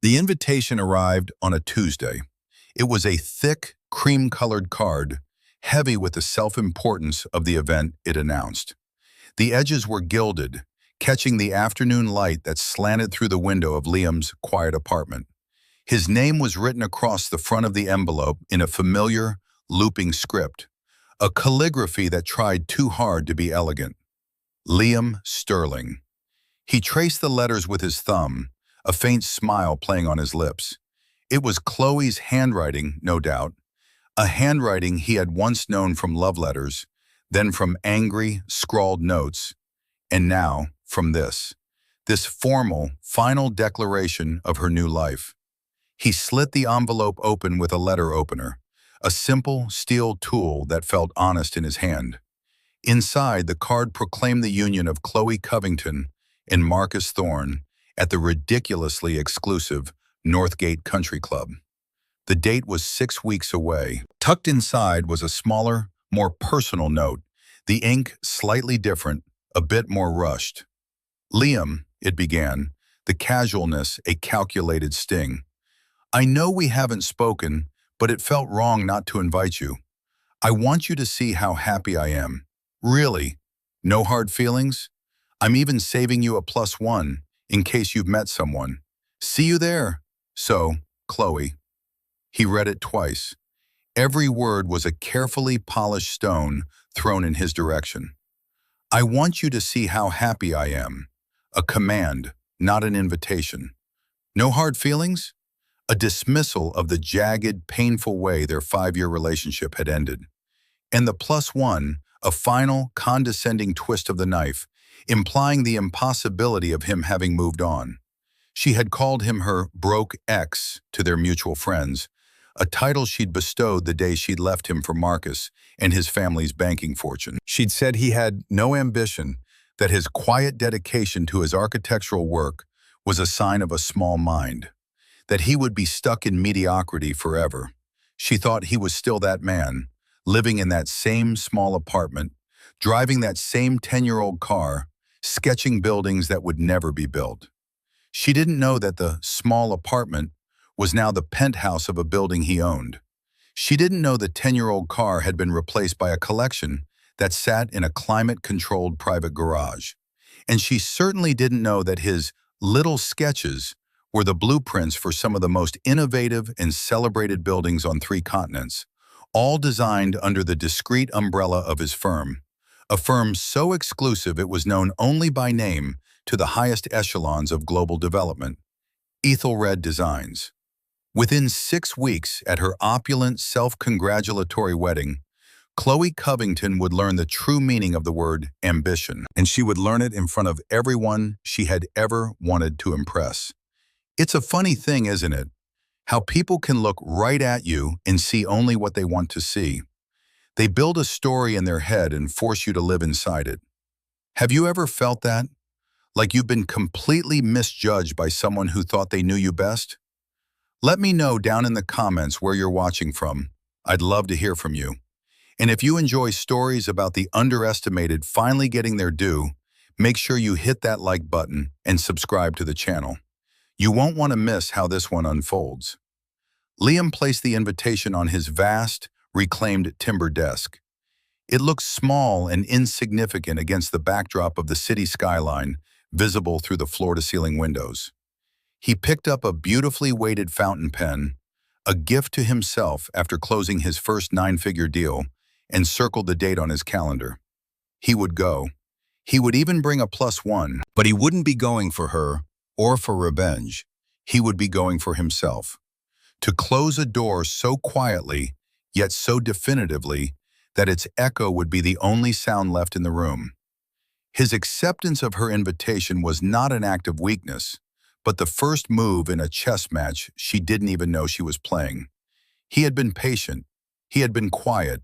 The invitation arrived on a Tuesday. It was a thick, cream-colored card, heavy with the self-importance of the event it announced. The edges were gilded, catching the afternoon light that slanted through the window of Liam's quiet apartment. His name was written across the front of the envelope in a familiar, looping script, a calligraphy that tried too hard to be elegant. Liam Sterling. He traced the letters with his thumb, a faint smile playing on his lips. It was Chloe's handwriting, no doubt, a handwriting he had once known from love letters, then from angry, scrawled notes, and now from this formal, final declaration of her new life. He slit the envelope open with a letter opener, a simple steel tool that felt honest in his hand. Inside, the card proclaimed the union of Chloe Covington and Marcus Thorne at the ridiculously exclusive Northgate Country Club. The date was 6 weeks away. Tucked inside was a smaller, more personal note, the ink slightly different, a bit more rushed. "Liam," it began, the casualness a calculated sting. "I know we haven't spoken, but it felt wrong not to invite you. I want you to see how happy I am. Really. No hard feelings? I'm even saving you a +1 in case you've met someone. See you there. So, Chloe." He read it twice. Every word was a carefully polished stone thrown in his direction. "I want you to see how happy I am." A command, not an invitation. No hard feelings? A dismissal of the jagged, painful way their 5-year relationship had ended. And the +1, a final, condescending twist of the knife, implying the impossibility of him having moved on. She had called him her broke ex to their mutual friends, a title she'd bestowed the day she'd left him for Marcus and his family's banking fortune. She'd said he had no ambition, that his quiet dedication to his architectural work was a sign of a small mind, that he would be stuck in mediocrity forever. She thought he was still that man, living in that same small apartment, driving that same 10-year-old car, sketching buildings that would never be built. She didn't know that the small apartment was now the penthouse of a building he owned. She didn't know the 10-year-old car had been replaced by a collection that sat in a climate-controlled private garage. And she certainly didn't know that his little sketches were the blueprints for some of the most innovative and celebrated buildings on 3 continents, all designed under the discreet umbrella of his firm, a firm so exclusive it was known only by name to the highest echelons of global development, Ethelred Designs. Within 6 weeks at her opulent, self-congratulatory wedding, Chloe Covington would learn the true meaning of the word ambition, and she would learn it in front of everyone she had ever wanted to impress. It's a funny thing, isn't it? How people can look right at you and see only what they want to see. They build a story in their head and force you to live inside it. Have you ever felt that? Like you've been completely misjudged by someone who thought they knew you best? Let me know down in the comments where you're watching from. I'd love to hear from you. And if you enjoy stories about the underestimated finally getting their due, make sure you hit that like button and subscribe to the channel. You won't want to miss how this one unfolds. Liam placed the invitation on his vast, reclaimed timber desk. It looked small and insignificant against the backdrop of the city skyline, visible through the floor-to-ceiling windows. He picked up a beautifully weighted fountain pen, a gift to himself after closing his first 9-figure deal, and circled the date on his calendar. He would go. He would even bring a +1, but he wouldn't be going for her or for revenge. He would be going for himself. To close a door so quietly, yet so definitively, that its echo would be the only sound left in the room. His acceptance of her invitation was not an act of weakness, but the first move in a chess match she didn't even know she was playing. He had been patient. He had been quiet.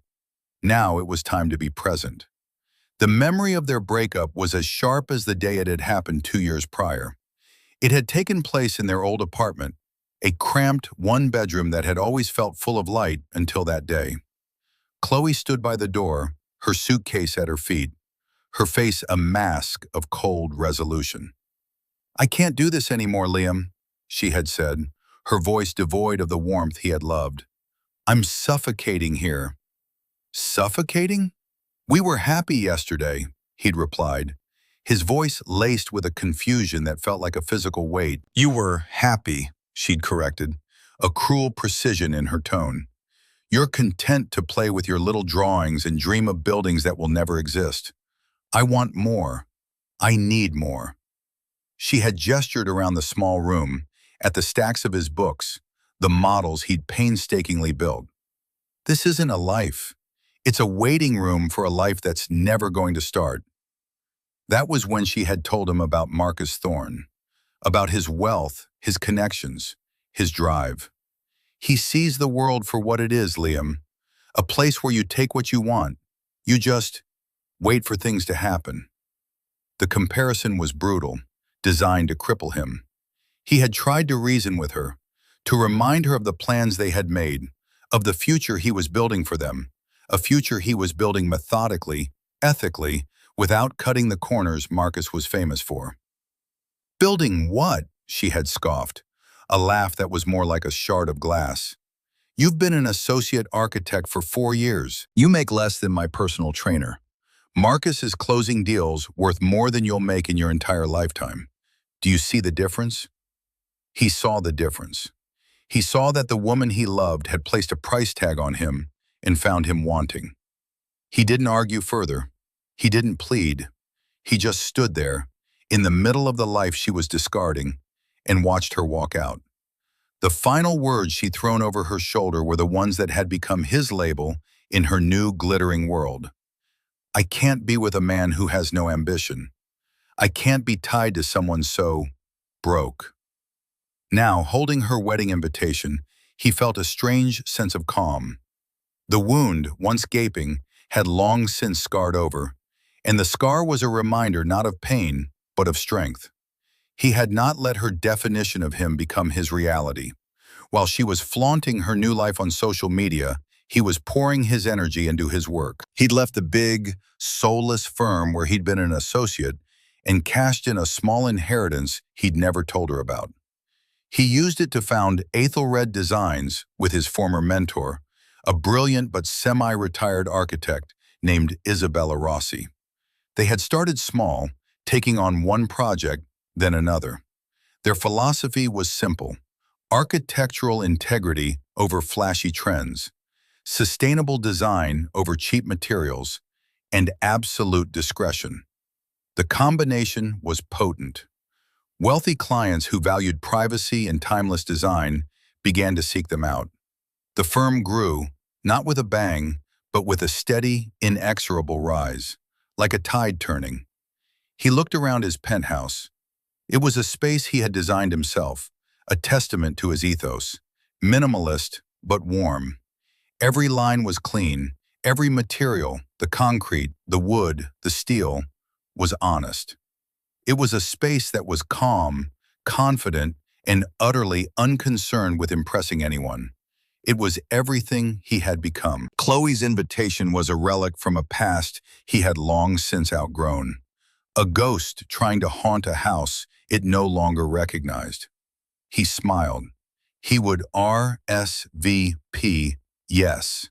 Now it was time to be present. The memory of their breakup was as sharp as the day it had happened 2 years prior. It had taken place in their old apartment, a cramped 1-bedroom that had always felt full of light until that day. Chloe stood by the door, her suitcase at her feet, her face a mask of cold resolution. "I can't do this anymore, Liam," she had said, her voice devoid of the warmth he had loved. "I'm suffocating here." "Suffocating? We were happy yesterday," he'd replied, his voice laced with a confusion that felt like a physical weight. "You were happy," she'd corrected, a cruel precision in her tone. "You're content to play with your little drawings and dream of buildings that will never exist. I want more. I need more." She had gestured around the small room, at the stacks of his books, the models he'd painstakingly built. "This isn't a life. It's a waiting room for a life that's never going to start." That was when she had told him about Marcus Thorne, about his wealth, his connections, his drive. "He sees the world for what it is, Liam. A place where you take what you want. You just wait for things to happen." The comparison was brutal, designed to cripple him. He had tried to reason with her, to remind her of the plans they had made, of the future he was building for them, a future he was building methodically, ethically, without cutting the corners Marcus was famous for. "Building what?" she had scoffed, a laugh that was more like a shard of glass. "You've been an associate architect for 4 years. You make less than my personal trainer. Marcus is closing deals worth more than you'll make in your entire lifetime. Do you see the difference?" He saw the difference. He saw that the woman he loved had placed a price tag on him and found him wanting. He didn't argue further. He didn't plead. He just stood there, in the middle of the life she was discarding, and watched her walk out. The final words she'd thrown over her shoulder were the ones that had become his label in her new glittering world. "I can't be with a man who has no ambition. I can't be tied to someone so broke." Now, holding her wedding invitation, he felt a strange sense of calm. The wound, once gaping, had long since scarred over, and the scar was a reminder not of pain, but of strength. He had not let her definition of him become his reality. While she was flaunting her new life on social media, he was pouring his energy into his work. He'd left the big, soulless firm where he'd been an associate and cashed in a small inheritance he'd never told her about. He used it to found Aethelred Designs with his former mentor, a brilliant but semi-retired architect named Isabella Rossi. They had started small, taking on one project, then another. Their philosophy was simple: architectural integrity over flashy trends, sustainable design over cheap materials, and absolute discretion. The combination was potent. Wealthy clients who valued privacy and timeless design began to seek them out. The firm grew, not with a bang, but with a steady, inexorable rise, like a tide turning. He looked around his penthouse. It was a space he had designed himself, a testament to his ethos, minimalist but warm. Every line was clean, every material, the concrete, the wood, the steel, was honest. It was a space that was calm, confident, and utterly unconcerned with impressing anyone. It was everything he had become. Chloe's invitation was a relic from a past he had long since outgrown. A ghost trying to haunt a house it no longer recognized. He smiled. He would RSVP, yes.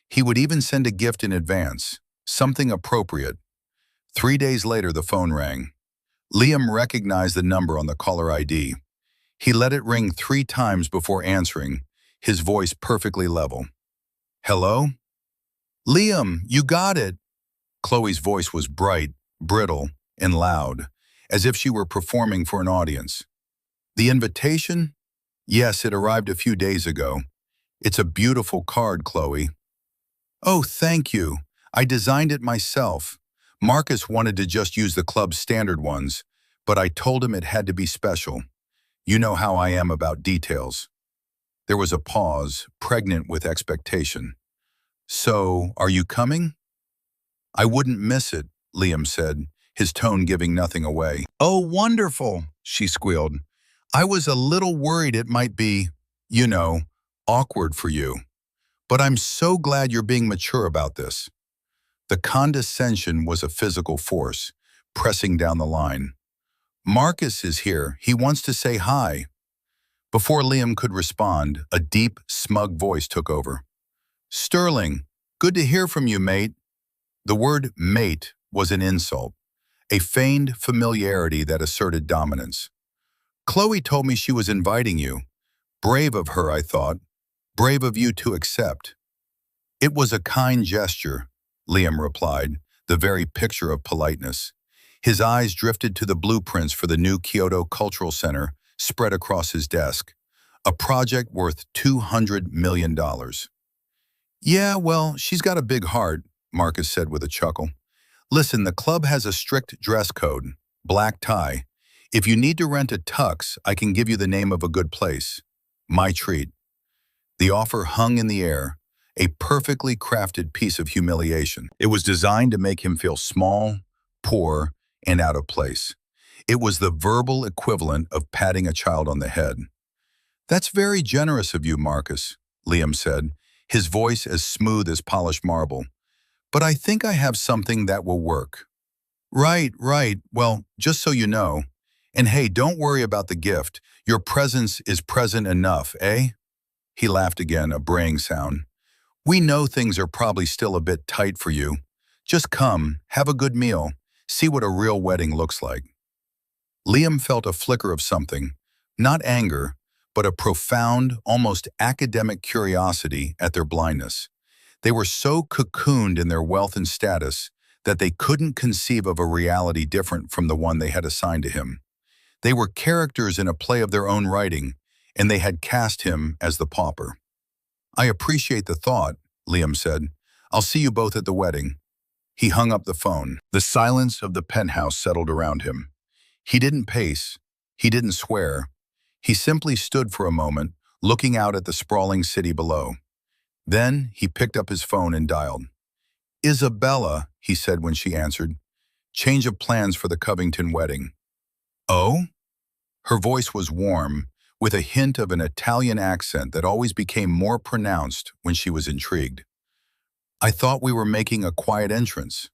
He would even send a gift in advance, something appropriate. 3 days later, the phone rang. Liam recognized the number on the caller ID. He let it ring 3 times before answering, his voice perfectly level. "Hello?" "Liam, you got it." Chloe's voice was bright, brittle, and loud, as if she were performing for an audience. "The invitation? Yes, it arrived a few days ago. It's a beautiful card, Chloe." "Oh, thank you. I designed it myself. Marcus wanted to just use the club's standard ones, but I told him it had to be special. You know how I am about details." There was a pause, pregnant with expectation. "So, are you coming?" "I wouldn't miss it," Liam said, his tone giving nothing away. "Oh, wonderful," she squealed. "I was a little worried it might be, awkward for you. But I'm so glad you're being mature about this." The condescension was a physical force, pressing down the line. "Marcus is here. He wants to say hi." Before Liam could respond, a deep, smug voice took over. "Sterling, good to hear from you, mate." The word mate was an insult, a feigned familiarity that asserted dominance. "Chloe told me she was inviting you. Brave of her, I thought. Brave of you to accept." "It was a kind gesture," Liam replied, the very picture of politeness. His eyes drifted to the blueprints for the new Kyoto Cultural Center spread across his desk, a project worth $200 million. "Yeah, well, she's got a big heart," Marcus said with a chuckle. "Listen, the club has a strict dress code, black tie. If you need to rent a tux, I can give you the name of a good place. My treat." The offer hung in the air, a perfectly crafted piece of humiliation. It was designed to make him feel small, poor, and out of place. It was the verbal equivalent of patting a child on the head. "That's very generous of you, Marcus," Liam said, his voice as smooth as polished marble. "But I think I have something that will work." Right. Well, just so you know. And hey, don't worry about the gift. Your presence is present enough, eh?" He laughed again, a braying sound. "We know things are probably still a bit tight for you. Just come, have a good meal, see what a real wedding looks like." Liam felt a flicker of something, not anger, but a profound, almost academic curiosity at their blindness. They were so cocooned in their wealth and status that they couldn't conceive of a reality different from the one they had assigned to him. They were characters in a play of their own writing, and they had cast him as the pauper. "I appreciate the thought," Liam said. "I'll see you both at the wedding." He hung up the phone. The silence of the penthouse settled around him. He didn't pace. He didn't swear. He simply stood for a moment, looking out at the sprawling city below. Then he picked up his phone and dialed. "Isabella," he said when she answered. "Change of plans for the Covington wedding." "Oh?" Her voice was warm, with a hint of an Italian accent that always became more pronounced when she was intrigued. "I thought we were making a quiet entrance."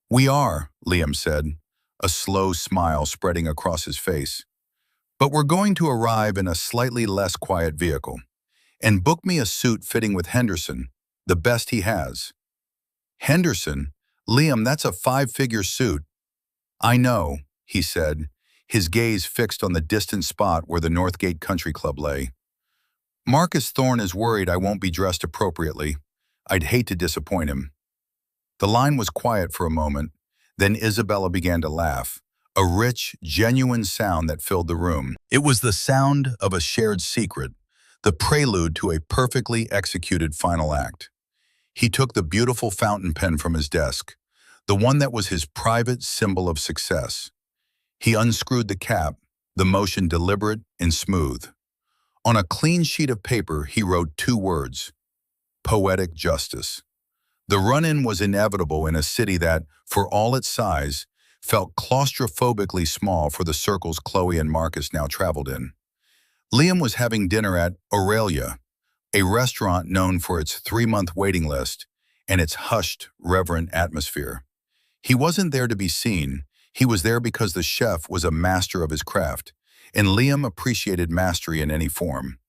"We are," Liam said, a slow smile spreading across his face. "But we're going to arrive in a slightly less quiet vehicle. And book me a suit fitting with Henderson, the best he has." "Henderson? Liam, that's a 5-figure suit." "I know," he said, his gaze fixed on the distant spot where the Northgate Country Club lay. "Marcus Thorne is worried I won't be dressed appropriately. I'd hate to disappoint him." The line was quiet for a moment, then Isabella began to laugh, a rich, genuine sound that filled the room. It was the sound of a shared secret, the prelude to a perfectly executed final act. He took the beautiful fountain pen from his desk, the one that was his private symbol of success. He unscrewed the cap, the motion deliberate and smooth. On a clean sheet of paper, he wrote 2 words: poetic justice. The run-in was inevitable in a city that, for all its size, felt claustrophobically small for the circles Chloe and Marcus now traveled in. Liam was having dinner at Aurelia, a restaurant known for its 3-month waiting list and its hushed, reverent atmosphere. He wasn't there to be seen. He was there because the chef was a master of his craft, and Liam appreciated mastery in any form.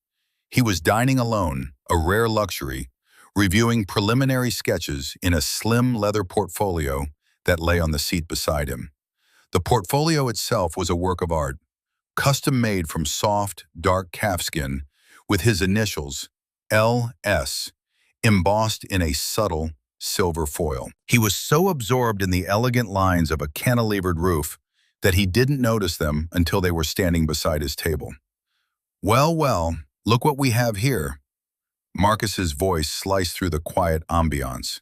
He was dining alone, a rare luxury, reviewing preliminary sketches in a slim leather portfolio that lay on the seat beside him. The portfolio itself was a work of art, custom-made from soft, dark calfskin, with his initials, L.S., embossed in a subtle silver foil. He was so absorbed in the elegant lines of a cantilevered roof that he didn't notice them until they were standing beside his table. Well, look what we have here." Marcus's voice sliced through the quiet ambiance.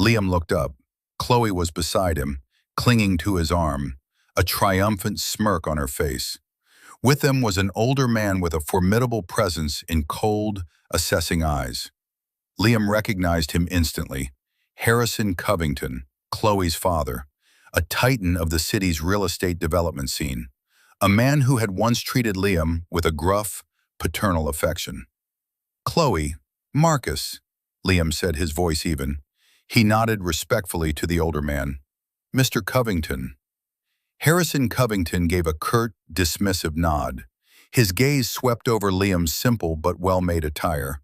Liam looked up. Chloe was beside him, clinging to his arm, a triumphant smirk on her face. With them was an older man with a formidable presence in cold, assessing eyes. Liam recognized him instantly. Harrison Covington, Chloe's father, a titan of the city's real estate development scene, a man who had once treated Liam with a gruff, paternal affection. "Chloe, Marcus," Liam said, his voice even. He nodded respectfully to the older man. "Mr. Covington." Harrison Covington gave a curt, dismissive nod. His gaze swept over Liam's simple but well-made attire,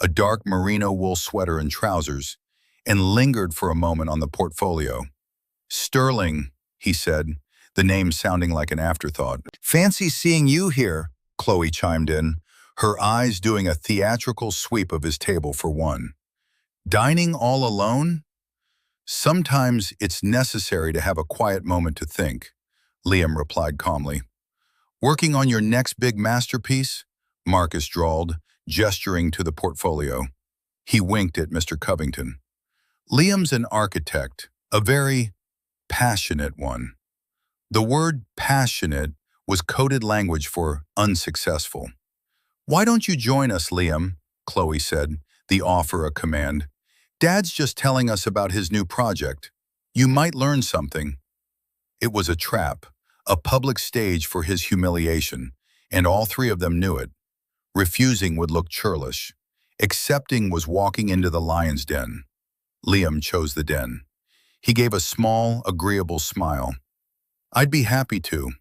a dark merino wool sweater and trousers, and lingered for a moment on the portfolio. "Sterling," he said, the name sounding like an afterthought. "Fancy seeing you here," Chloe chimed in, her eyes doing a theatrical sweep of his table for one. "Dining all alone?" "Sometimes it's necessary to have a quiet moment to think," Liam replied calmly. "Working on your next big masterpiece?" Marcus drawled, gesturing to the portfolio. He winked at Mr. Covington. "Liam's an architect, a very passionate one." The word passionate was coded language for unsuccessful. "Why don't you join us, Liam?" Chloe said, the offer a command. "Dad's just telling us about his new project. You might learn something." It was a trap, a public stage for his humiliation, and all three of them knew it. Refusing would look churlish. Accepting was walking into the lion's den. Liam chose the den. He gave a small, agreeable smile. "I'd be happy to."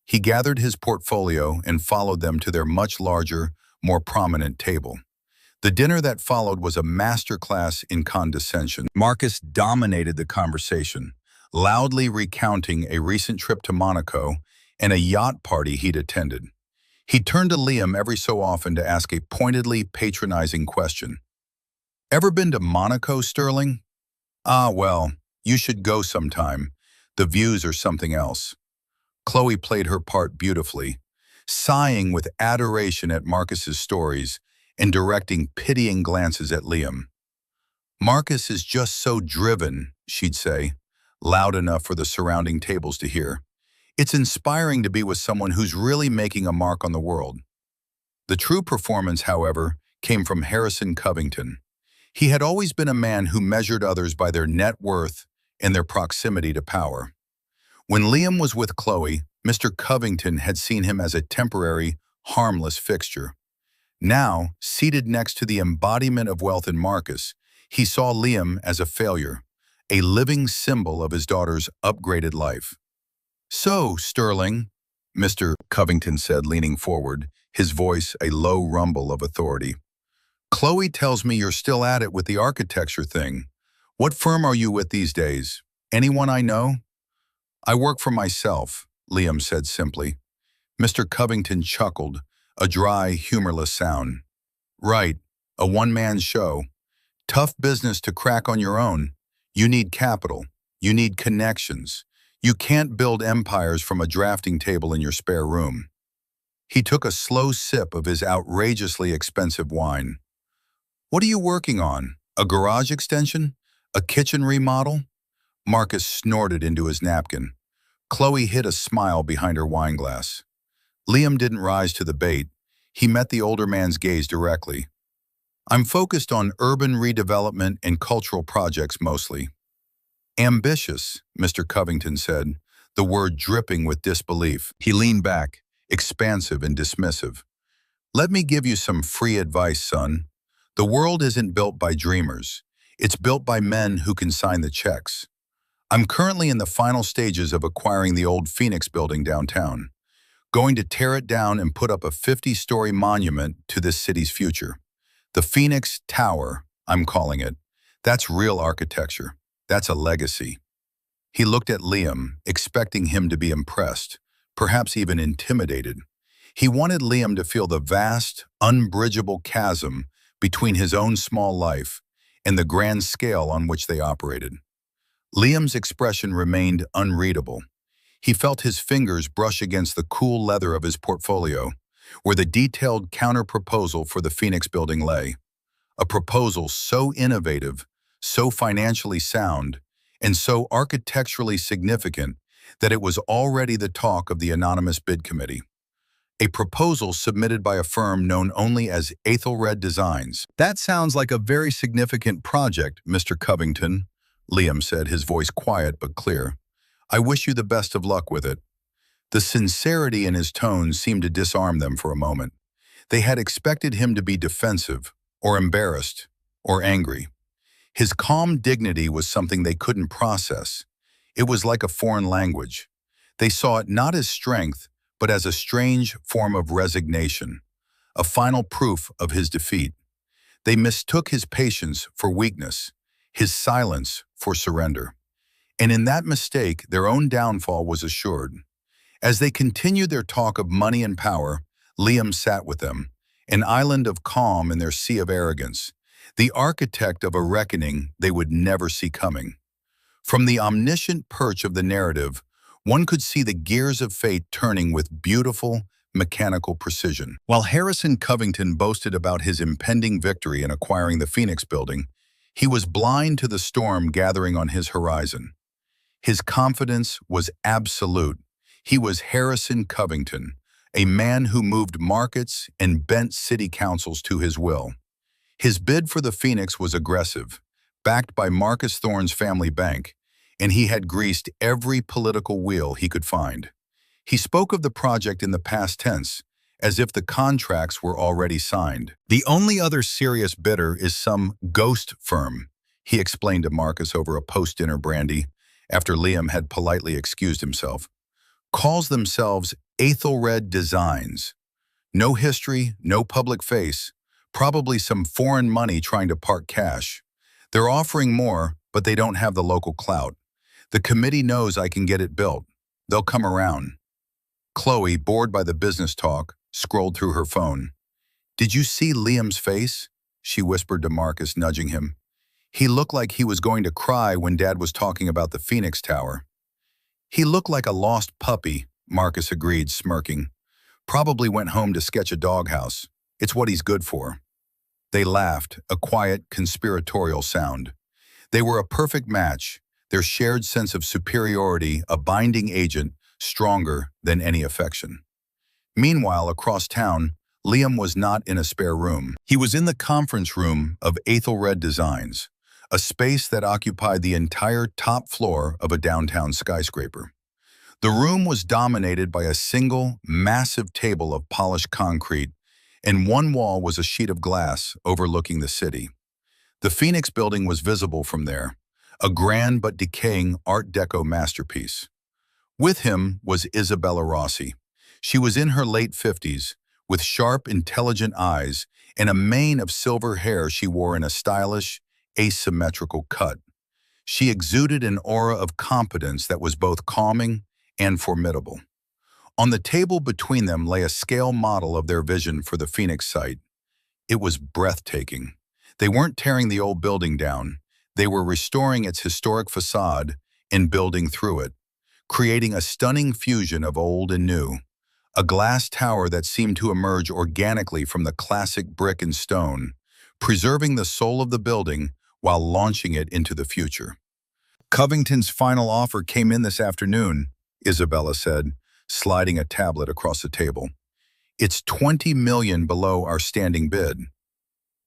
He gathered his portfolio and followed them to their much larger, more prominent table. The dinner that followed was a masterclass in condescension. Marcus dominated the conversation, loudly recounting a recent trip to Monaco and a yacht party he'd attended. He turned to Liam every so often to ask a pointedly patronizing question. "Ever been to Monaco, Sterling?" "Ah, well, you should go sometime. The views are something else." Chloe played her part beautifully, sighing with adoration at Marcus's stories and directing pitying glances at Liam. "Marcus is just so driven," she'd say, loud enough for the surrounding tables to hear. "It's inspiring to be with someone who's really making a mark on the world." The true performance, however, came from Harrison Covington. He had always been a man who measured others by their net worth and their proximity to power. When Liam was with Chloe, Mr. Covington had seen him as a temporary, harmless fixture. Now, seated next to the embodiment of wealth in Marcus, he saw Liam as a failure, a living symbol of his daughter's upgraded life. "So, Sterling," Mr. Covington said, leaning forward, his voice a low rumble of authority. "Chloe tells me you're still at it with the architecture thing. What firm are you with these days? Anyone I know?" "I work for myself," Liam said simply. Mr. Covington chuckled, a dry, humorless sound. "Right, a one-man show. Tough business to crack on your own. You need capital. You need connections. You can't build empires from a drafting table in your spare room." He took a slow sip of his outrageously expensive wine. "What are you working on? A garage extension? A kitchen remodel?" Marcus snorted into his napkin. Chloe hid a smile behind her wineglass. Liam didn't rise to the bait. He met the older man's gaze directly. "I'm focused on urban redevelopment and cultural projects mostly." "Ambitious," Mr. Covington said, the word dripping with disbelief. He leaned back, expansive and dismissive. "Let me give you some free advice, son. The world isn't built by dreamers. It's built by men who can sign the checks. I'm currently in the final stages of acquiring the old Phoenix building downtown. Going to tear it down and put up a 50-story monument to this city's future. The Phoenix Tower, I'm calling it. That's real architecture. That's a legacy." He looked at Liam, expecting him to be impressed, perhaps even intimidated. He wanted Liam to feel the vast, unbridgeable chasm between his own small life and the grand scale on which they operated. Liam's expression remained unreadable. He felt his fingers brush against the cool leather of his portfolio, where the detailed counter-proposal for the Phoenix building lay. A proposal so innovative, so financially sound, and so architecturally significant that it was already the talk of the anonymous bid committee. A proposal submitted by a firm known only as Ethelred Designs. "That sounds like a very significant project, Mr. Covington," Liam said, his voice quiet but clear. "I wish you the best of luck with it." The sincerity in his tone seemed to disarm them for a moment. They had expected him to be defensive, or embarrassed, or angry. His calm dignity was something they couldn't process. It was like a foreign language. They saw it not as strength, but as a strange form of resignation, a final proof of his defeat. They mistook his patience for weakness, his silence for surrender. And in that mistake, their own downfall was assured. As they continued their talk of money and power, Liam sat with them, an island of calm in their sea of arrogance, the architect of a reckoning they would never see coming. From the omniscient perch of the narrative, one could see the gears of fate turning with beautiful, mechanical precision. While Harrison Covington boasted about his impending victory in acquiring the Phoenix building, he was blind to the storm gathering on his horizon. His confidence was absolute. He was Harrison Covington, a man who moved markets and bent city councils to his will. His bid for the Phoenix was aggressive, backed by Marcus Thorne's family bank, and he had greased every political wheel he could find. He spoke of the project in the past tense, as if the contracts were already signed. "The only other serious bidder is some ghost firm," he explained to Marcus over a post-dinner brandy, after Liam had politely excused himself. "Calls themselves Aethelred Designs. No history, no public face, probably some foreign money trying to park cash. They're offering more, but they don't have the local clout. The committee knows I can get it built. They'll come around." Chloe, bored by the business talk, scrolled through her phone. "Did you see Liam's face?" she whispered to Marcus, nudging him. "He looked like he was going to cry when Dad was talking about the Phoenix Tower." "He looked like a lost puppy," Marcus agreed, smirking. "Probably went home to sketch a doghouse. It's what he's good for." They laughed, a quiet, conspiratorial sound. They were a perfect match, their shared sense of superiority a binding agent stronger than any affection. Meanwhile, across town, Liam was not in a spare room. He was in the conference room of Aethelred Designs, a space that occupied the entire top floor of a downtown skyscraper. The room was dominated by a single, massive table of polished concrete, and one wall was a sheet of glass overlooking the city. The Phoenix building was visible from there, a grand but decaying Art Deco masterpiece. With him was Isabella Rossi. She was in her late 50s, with sharp, intelligent eyes and a mane of silver hair she wore in a stylish, asymmetrical cut. She exuded an aura of competence that was both calming and formidable. On the table between them lay a scale model of their vision for the Phoenix site. It was breathtaking. They weren't tearing the old building down. They were restoring its historic facade and building through it, creating a stunning fusion of old and new, a glass tower that seemed to emerge organically from the classic brick and stone, preserving the soul of the building while launching it into the future. "Covington's final offer came in this afternoon," Isabella said, sliding a tablet across the table. "It's $20 million below our standing bid."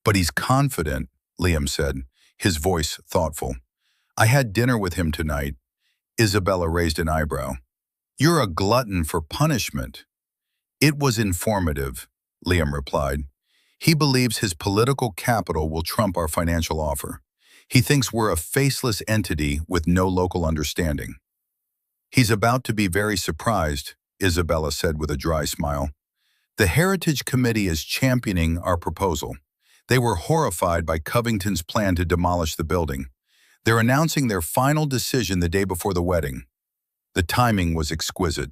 "But he's confident," Liam said, his voice thoughtful. "I had dinner with him tonight." Isabella raised an eyebrow. "You're a glutton for punishment." "It was informative," Liam replied. "He believes his political capital will trump our financial offer. He thinks we're a faceless entity with no local understanding." "He's about to be very surprised," Isabella said with a dry smile. "The Heritage Committee is championing our proposal. They were horrified by Covington's plan to demolish the building. They're announcing their final decision the day before the wedding." The timing was exquisite,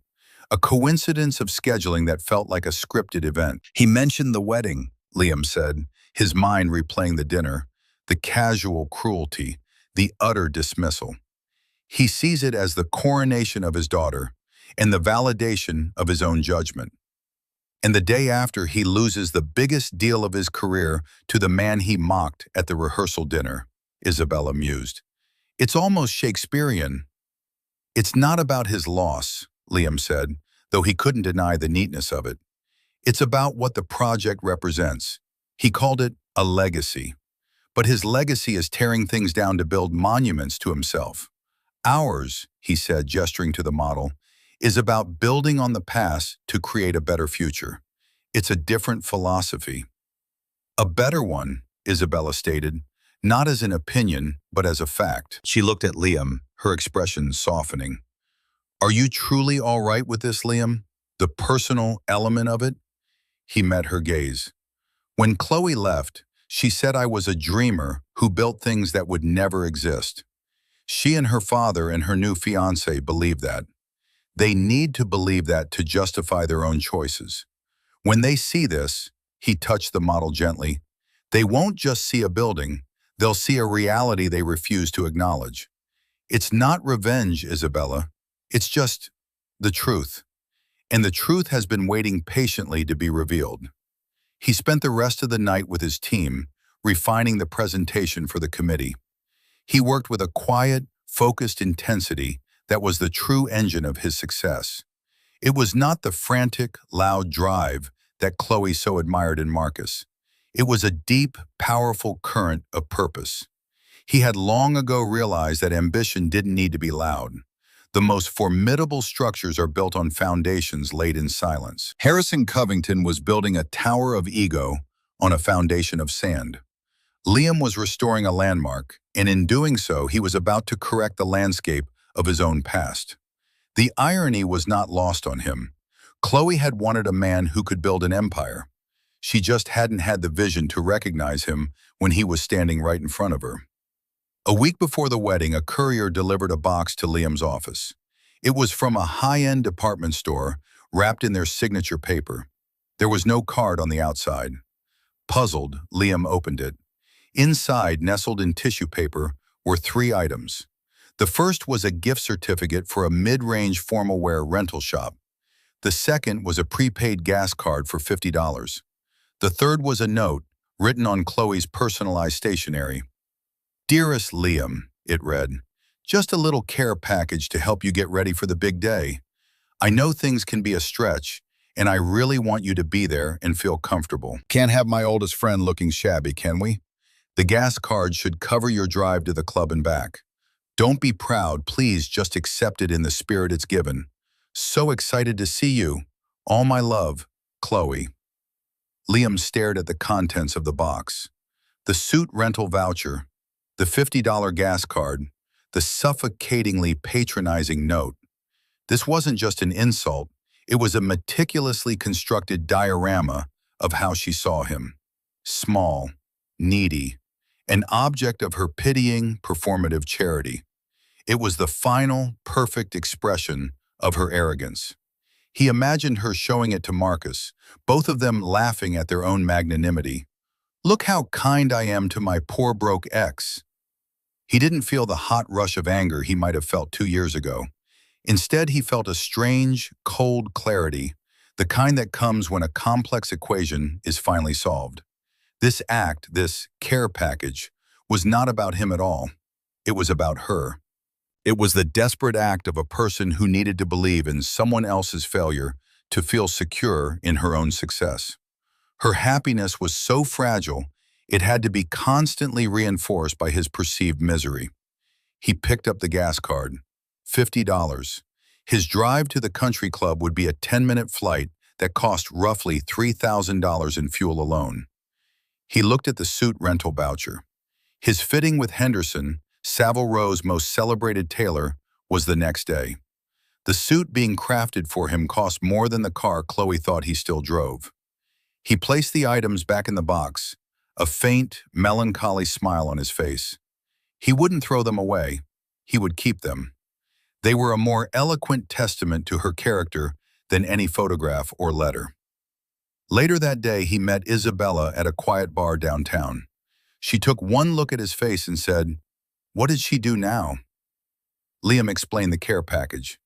a coincidence of scheduling that felt like a scripted event. "He mentioned the wedding," Liam said, his mind replaying the dinner, the casual cruelty, the utter dismissal. "He sees it as the coronation of his daughter and the validation of his own judgment. And the day after, he loses the biggest deal of his career to the man he mocked at the rehearsal dinner," Isabella mused. "It's almost Shakespearean." "It's not about his loss," Liam said, though he couldn't deny the neatness of it. "It's about what the project represents. He called it a legacy. But his legacy is tearing things down to build monuments to himself. Ours," he said, gesturing to the model, "is about building on the past to create a better future. It's a different philosophy." "A better one," Isabella stated, not as an opinion, but as a fact. She looked at Liam, her expression softening. "Are you truly all right with this, Liam?" The personal element of it? He met her gaze. When Chloe left, she said I was a dreamer who built things that would never exist. She and her father and her new fiancé believe that. They need to believe that to justify their own choices. When they see this, he touched the model gently, they won't just see a building, they'll see a reality they refuse to acknowledge. It's not revenge, Isabella. It's just the truth. And the truth has been waiting patiently to be revealed. He spent the rest of the night with his team, refining the presentation for the committee. He worked with a quiet, focused intensity that was the true engine of his success. It was not the frantic, loud drive that Chloe so admired in Marcus. It was a deep, powerful current of purpose. He had long ago realized that ambition didn't need to be loud. The most formidable structures are built on foundations laid in silence. Harrison Covington was building a tower of ego on a foundation of sand. Liam was restoring a landmark, and in doing so, he was about to correct the landscape of his own past. The irony was not lost on him. Chloe had wanted a man who could build an empire. She just hadn't had the vision to recognize him when he was standing right in front of her. A week before the wedding, a courier delivered a box to Liam's office. It was from a high-end department store, wrapped in their signature paper. There was no card on the outside. Puzzled, Liam opened it. Inside, nestled in tissue paper, were 3 items. The first was a gift certificate for a mid-range formal wear rental shop. The second was a prepaid gas card for $50. The third was a note, written on Chloe's personalized stationery. "Dearest Liam," it read, "just a little care package to help you get ready for the big day. I know things can be a stretch, and I really want you to be there and feel comfortable. Can't have my oldest friend looking shabby, can we? The gas card should cover your drive to the club and back. Don't be proud, please just accept it in the spirit it's given. So excited to see you. All my love, Chloe." Liam stared at the contents of the box. The suit rental voucher, the $50 gas card, the suffocatingly patronizing note. This wasn't just an insult, it was a meticulously constructed diorama of how she saw him. Small, needy, an object of her pitying, performative charity. It was the final, perfect expression of her arrogance. He imagined her showing it to Marcus, both of them laughing at their own magnanimity. "Look how kind I am to my poor broke ex." He didn't feel the hot rush of anger he might have felt 2 years ago. Instead, he felt a strange, cold clarity, the kind that comes when a complex equation is finally solved. This act, this care package, was not about him at all. It was about her. It was the desperate act of a person who needed to believe in someone else's failure to feel secure in her own success. Her happiness was so fragile, it had to be constantly reinforced by his perceived misery. He picked up the gas card. $50. His drive to the country club would be a 10-minute flight that cost roughly $3,000 in fuel alone. He looked at the suit rental voucher. His fitting with Henderson, Savile Row's most celebrated tailor, was the next day. The suit being crafted for him cost more than the car Chloe thought he still drove. He placed the items back in the box, a faint, melancholy smile on his face. He wouldn't throw them away. He would keep them. They were a more eloquent testament to her character than any photograph or letter. Later that day, he met Isabella at a quiet bar downtown. She took one look at his face and said, "What did she do now?" Liam explained the care package.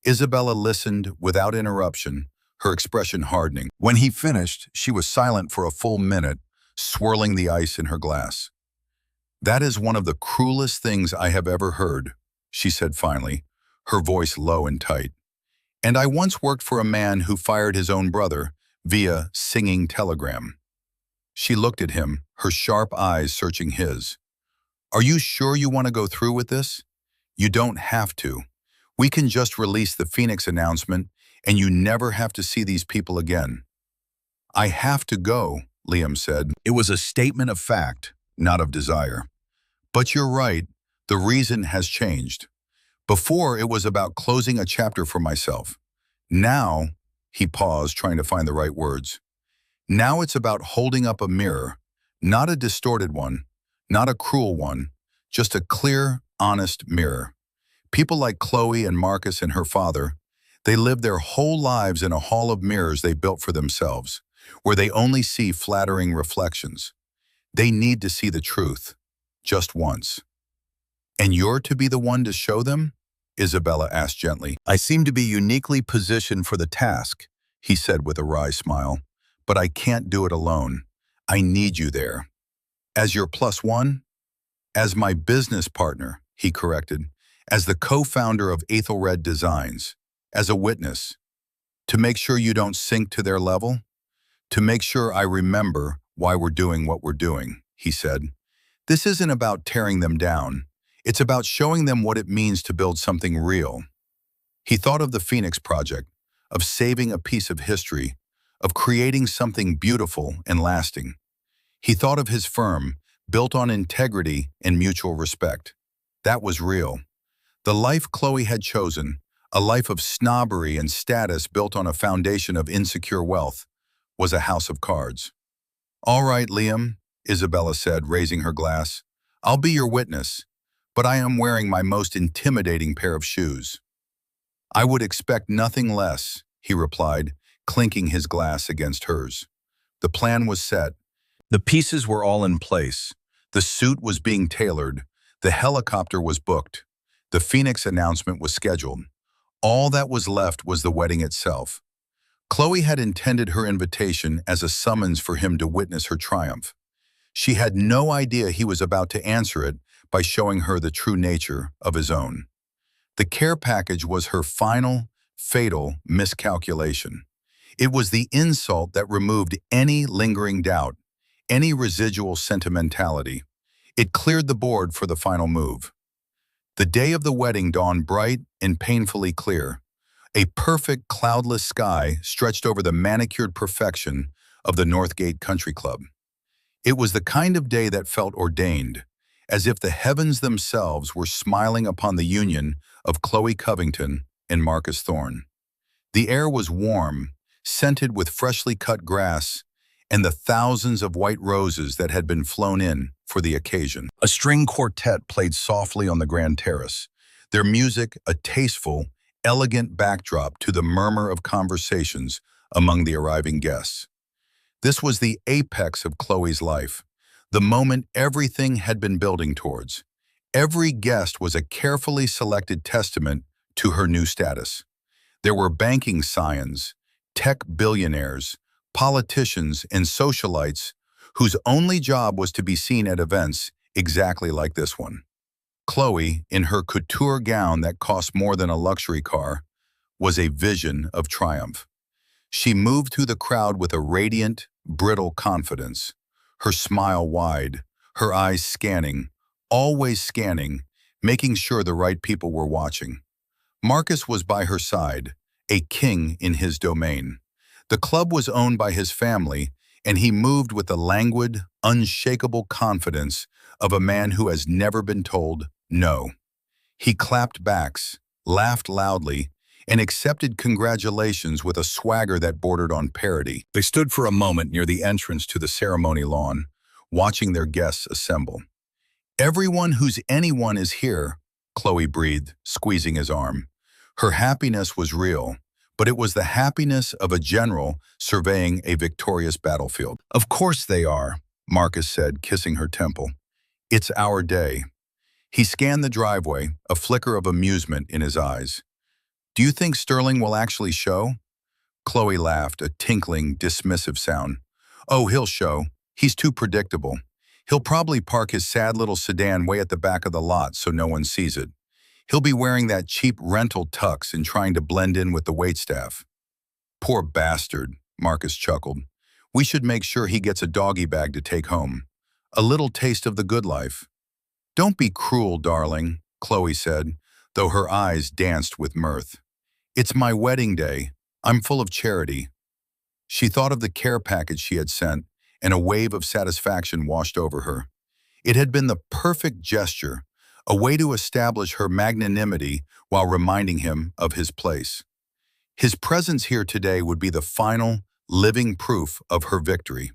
Isabella listened without interruption, her expression hardening. When he finished, she was silent for a full minute, swirling the ice in her glass. "That is one of the cruelest things I have ever heard," she said finally, her voice low and tight. "And I once worked for a man who fired his own brother via singing telegram." She looked at him, her sharp eyes searching his. "Are you sure you want to go through with this? You don't have to. We can just release the Phoenix announcement and you never have to see these people again." "I have to go," Liam said. It was a statement of fact, not of desire. "But you're right, the reason has changed. Before, it was about closing a chapter for myself. Now, He paused, trying to find the right words. Now it's about holding up a mirror, not a distorted one, not a cruel one, just a clear, honest mirror. People like Chloe and Marcus and her father, they live their whole lives in a hall of mirrors they built for themselves, where they only see flattering reflections. They need to see the truth, just once. And you're to be the one to show them? Isabella asked gently. I seem to be uniquely positioned for the task, he said with a wry smile, but I can't do it alone. I need you there. As your plus one? As my business partner, he corrected. As the co-founder of Ethelred Designs. As a witness. To make sure you don't sink to their level? To make sure I remember why we're doing what we're doing, he said. This isn't about tearing them down. It's about showing them what it means to build something real. He thought of the Phoenix Project, of saving a piece of history, of creating something beautiful and lasting. He thought of his firm, built on integrity and mutual respect. That was real. The life Chloe had chosen, a life of snobbery and status built on a foundation of insecure wealth, was a house of cards. All right, Liam, Isabella said, raising her glass. I'll be your witness, but I am wearing my most intimidating pair of shoes. I would expect nothing less, he replied, clinking his glass against hers. The plan was set. The pieces were all in place. The suit was being tailored. The helicopter was booked. The Phoenix announcement was scheduled. All that was left was the wedding itself. Chloe had intended her invitation as a summons for him to witness her triumph. She had no idea he was about to answer it by showing her the true nature of his own. The care package was her final, fatal miscalculation. It was the insult that removed any lingering doubt, any residual sentimentality. It cleared the board for the final move. The day of the wedding dawned bright and painfully clear. A perfect cloudless sky stretched over the manicured perfection of the Northgate Country Club. It was the kind of day that felt ordained, as if the heavens themselves were smiling upon the union of Chloe Covington and Marcus Thorne. The air was warm, scented with freshly cut grass and the thousands of white roses that had been flown in for the occasion. A string quartet played softly on the grand terrace, their music a tasteful, elegant backdrop to the murmur of conversations among the arriving guests. This was the apex of Chloe's life, the moment everything had been building towards. Every guest was a carefully selected testament to her new status. There were banking scions, tech billionaires, politicians, and socialites whose only job was to be seen at events exactly like this one. Chloe, in her couture gown that cost more than a luxury car, was a vision of triumph. She moved through the crowd with a radiant, brittle confidence, her smile wide, her eyes scanning, always scanning, making sure the right people were watching. Marcus was by her side, a king in his domain. The club was owned by his family, and he moved with the languid, unshakable confidence of a man who has never been told no. He clapped backs, laughed loudly, and accepted congratulations with a swagger that bordered on parody. They stood for a moment near the entrance to the ceremony lawn, watching their guests assemble. Everyone who's anyone is here, Chloe breathed, squeezing his arm. Her happiness was real, but it was the happiness of a general surveying a victorious battlefield. Of course they are, Marcus said, kissing her temple. It's our day. He scanned the driveway, a flicker of amusement in his eyes. Do you think Sterling will actually show? Chloe laughed, a tinkling, dismissive sound. Oh, he'll show. He's too predictable. He'll probably park his sad little sedan way at the back of the lot so no one sees it. He'll be wearing that cheap rental tux and trying to blend in with the waitstaff. Poor bastard, Marcus chuckled. We should make sure he gets a doggy bag to take home. A little taste of the good life. Don't be cruel, darling, Chloe said, though her eyes danced with mirth. It's my wedding day. I'm full of charity. She thought of the care package she had sent, and a wave of satisfaction washed over her. It had been the perfect gesture, a way to establish her magnanimity while reminding him of his place. His presence here today would be the final, living proof of her victory.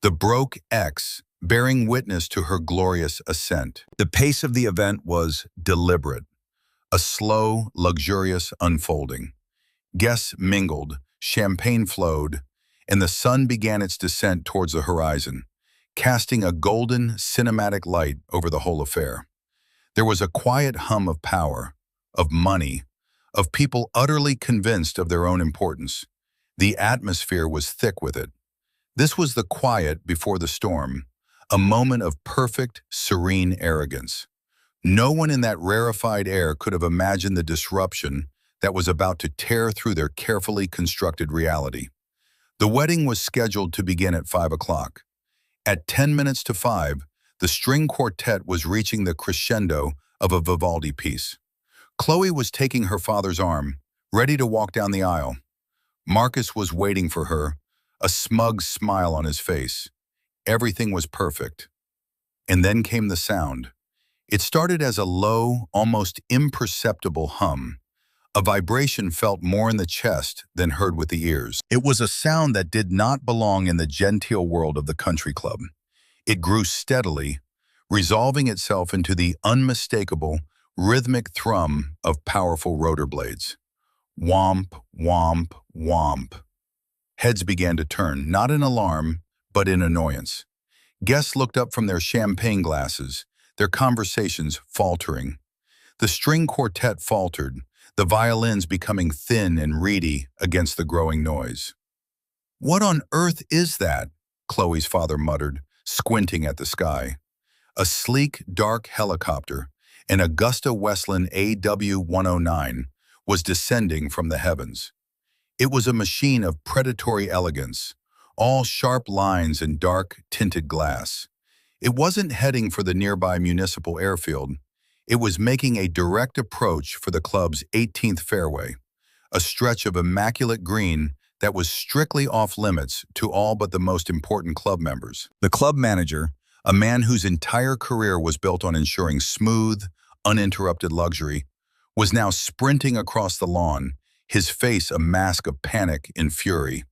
The Broke X, bearing witness to her glorious ascent. The pace of the event was deliberate, a slow, luxurious unfolding. Guests mingled, champagne flowed, and the sun began its descent towards the horizon, casting a golden, cinematic light over the whole affair. There was a quiet hum of power, of money, of people utterly convinced of their own importance. The atmosphere was thick with it. This was the quiet before the storm, a moment of perfect, serene arrogance. No one in that rarefied air could have imagined the disruption that was about to tear through their carefully constructed reality. The wedding was scheduled to begin at 5 o'clock. At 10 minutes to 5, the string quartet was reaching the crescendo of a Vivaldi piece. Chloe was taking her father's arm, ready to walk down the aisle. Marcus was waiting for her, a smug smile on his face. Everything was perfect. And then came the sound. It started as a low, almost imperceptible hum. A vibration felt more in the chest than heard with the ears. It was a sound that did not belong in the genteel world of the country club. It grew steadily, resolving itself into the unmistakable, rhythmic thrum of powerful rotor blades. Womp, womp, womp. Heads began to turn, not in alarm, but in annoyance. Guests looked up from their champagne glasses, their conversations faltering. The string quartet faltered, the violins becoming thin and reedy against the growing noise. "What on earth is that?" Chloe's father muttered, squinting at the sky. A sleek, dark helicopter, an Augusta Westland AW-109, was descending from the heavens. It was a machine of predatory elegance, all sharp lines and dark, tinted glass. It wasn't heading for the nearby municipal airfield. It was making a direct approach for the club's 18th fairway, a stretch of immaculate green that was strictly off-limits to all but the most important club members. The club manager, a man whose entire career was built on ensuring smooth, uninterrupted luxury, was now sprinting across the lawn, his face a mask of panic and fury.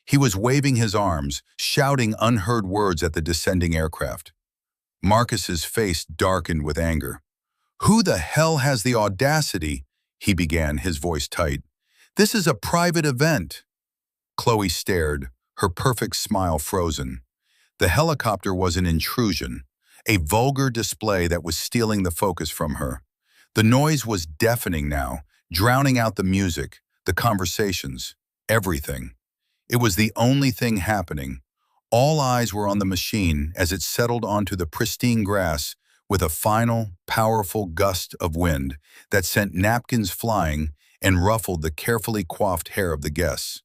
He was waving his arms, shouting unheard words at the descending aircraft. Marcus's face darkened with anger. "Who the hell has the audacity?" he began, his voice tight. "This is a private event." Chloe stared, her perfect smile frozen. The helicopter was an intrusion, a vulgar display that was stealing the focus from her. The noise was deafening now, drowning out the music, the conversations, everything. It was the only thing happening. All eyes were on the machine as it settled onto the pristine grass with a final, powerful gust of wind that sent napkins flying and ruffled the carefully coiffed hair of the guests.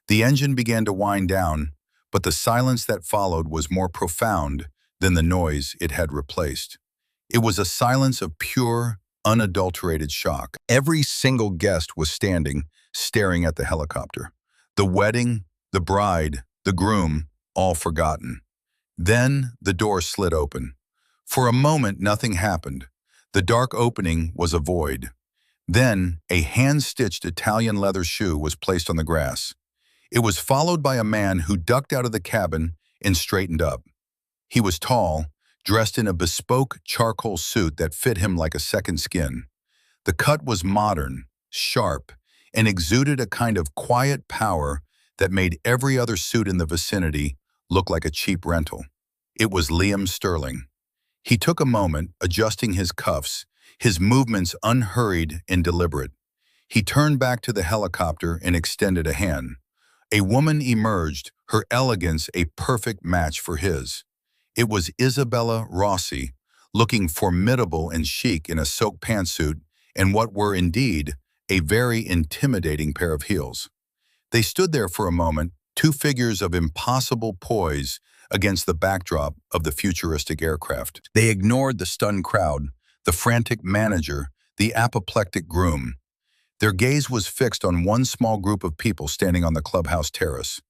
The engine began to wind down, but the silence that followed was more profound than the noise it had replaced. It was a silence of pure, unadulterated shock. Every single guest was standing, staring at the helicopter. The wedding, the bride, the groom, all forgotten. Then the door slid open. For a moment, nothing happened. The dark opening was a void. Then a hand-stitched Italian leather shoe was placed on the grass. It was followed by a man who ducked out of the cabin and straightened up. He was tall, dressed in a bespoke charcoal suit that fit him like a second skin. The cut was modern, sharp, and exuded a kind of quiet power that made every other suit in the vicinity look like a cheap rental. It was Liam Sterling. He took a moment, adjusting his cuffs, his movements unhurried and deliberate. He turned back to the helicopter and extended a hand. A woman emerged, her elegance a perfect match for his. It was Isabella Rossi, looking formidable and chic in a silk pantsuit and what were indeed a very intimidating pair of heels. They stood there for a moment, two figures of impossible poise against the backdrop of the futuristic aircraft. They ignored the stunned crowd, the frantic manager, the apoplectic groom. Their gaze was fixed on one small group of people standing on the clubhouse terrace.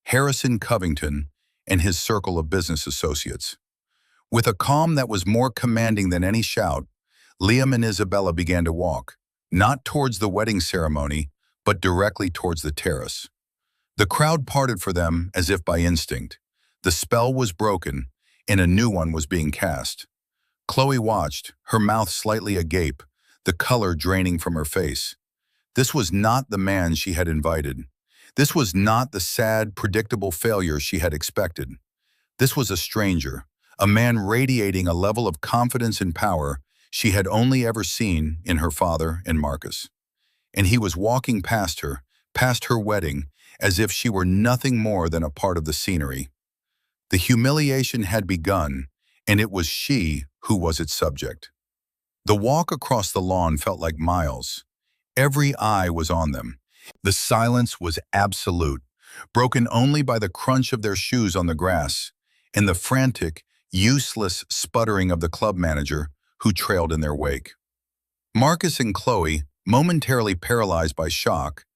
Harrison Covington and his circle of business associates. With a calm that was more commanding than any shout, Liam and Isabella began to walk, not towards the wedding ceremony, but directly towards the terrace. The crowd parted for them as if by instinct. The spell was broken, and a new one was being cast. Chloe watched, her mouth slightly agape, the color draining from her face. This was not the man she had invited. This was not the sad, predictable failure she had expected. This was a stranger, a man radiating a level of confidence and power she had only ever seen in her father and Marcus. And he was walking past her wedding, as if she were nothing more than a part of the scenery. The humiliation had begun, and it was she who was its subject. The walk across the lawn felt like miles. Every eye was on them. The silence was absolute, broken only by the crunch of their shoes on the grass and the frantic, useless sputtering of the club manager who trailed in their wake. Marcus and Chloe, momentarily paralyzed by shock,